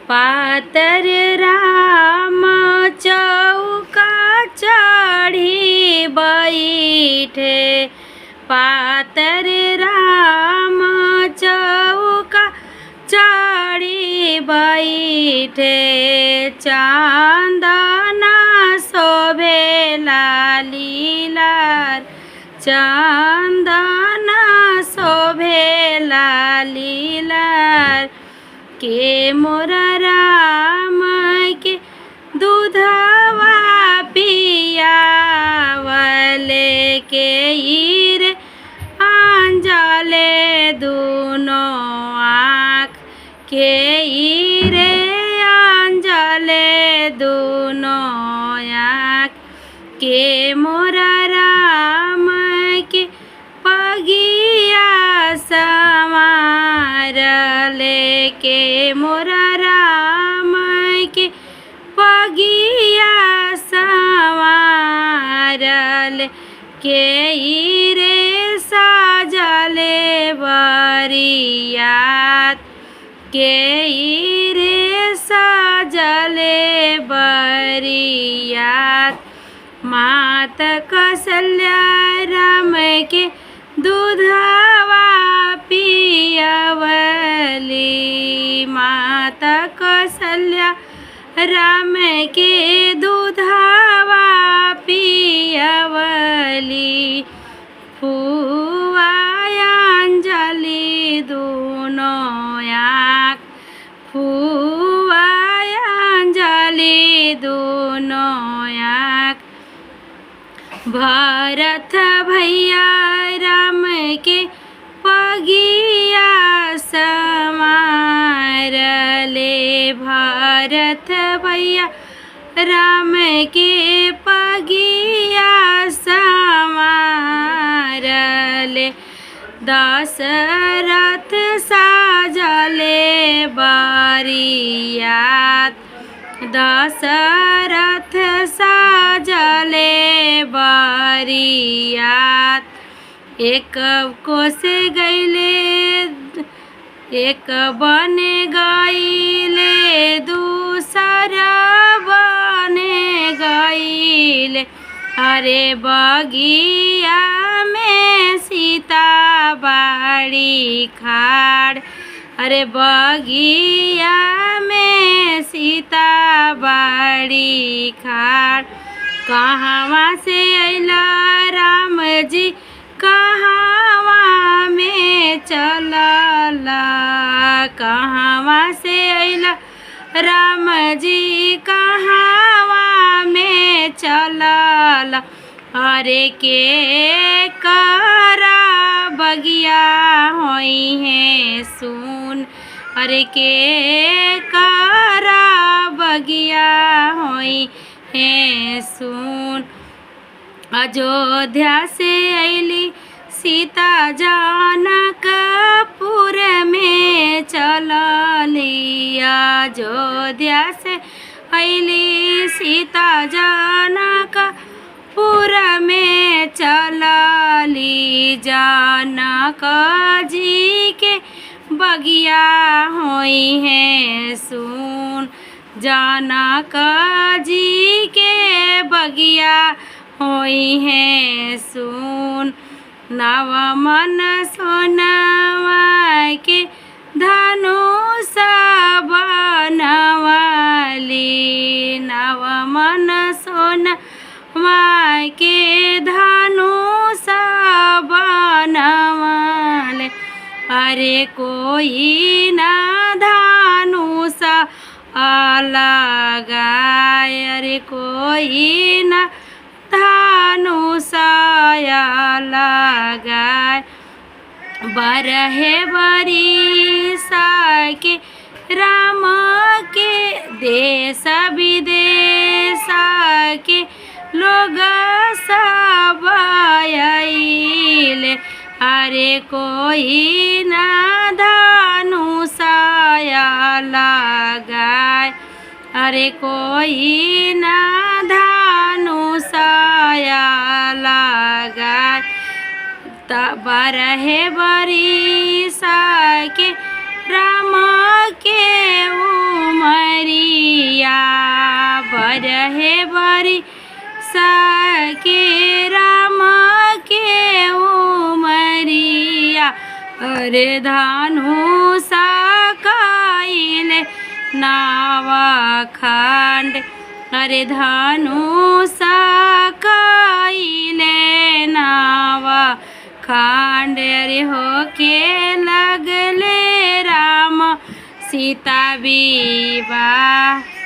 पातर राम चौका चढ़ी बैठे, पातर राम चौका चढ़ी बैठे। चांदना शोभेला लीलार, चांदना शोभेला लीलार। के मोरा राम के दूधवा पियावले, के ईरे आंजले दूनो आँख, के ईरे आंजले दूनो आँख। के मोरा राम के पगिया समारले, के मोरा राम के पगिया समारले। के ईरे साजले बरियात, के ईरे साजले बरियात। मात कौशल्या राम के दूधवा पियावली, माता कौशल्या राम के दूधवा पियावली। फुआ अंजलि दूनो आँख, फुआ अंजलि दूनो आँख। भरत भैया राम के पगिया समारले, भरत भैया राम के पगिया समारले। दशरथ साजले बरियात, दशरथ साजले बरियात। एक कोस गईले, एक बन गईले, दूसरा बन गईले। अरे बगिया में सीता बाड़ी खाड़, अरे बगिया में सीता बाड़ी खाड़। कहवा से अइला राम जी, कहवा में चलला, कहवा से अइला राम जी, कहवा में चलला। अरे के करा बगिया होई है सुन, अरे के करा बगिया होई है सुन। अयोध्या से अइली सीता जनकपुर में चलली, अयोध्या से अइली सीता जनकपुर में चलली। जनक जी के बगिया होई है सुन, जनक जी के बगिया होई है सुन। नव मन सोनवा के धनुष बनवली, नव मन सोनवा के धनुष बनवले। अरे कोई न धनुष अलगाय, अरे कोई न धनुष अलगाय। बरहे बरिसा के राम के देश विदेश के लोग सब आइले। अरे कोई न धनुष लगाए, अरे कोई न धनुष लगाए। बरहे बरिसा के राम के उमर अरे धनुषा कइले नावा खंड अरे धनुषा कइले नावा खंड अरे होके लगले राम सीता विवाह।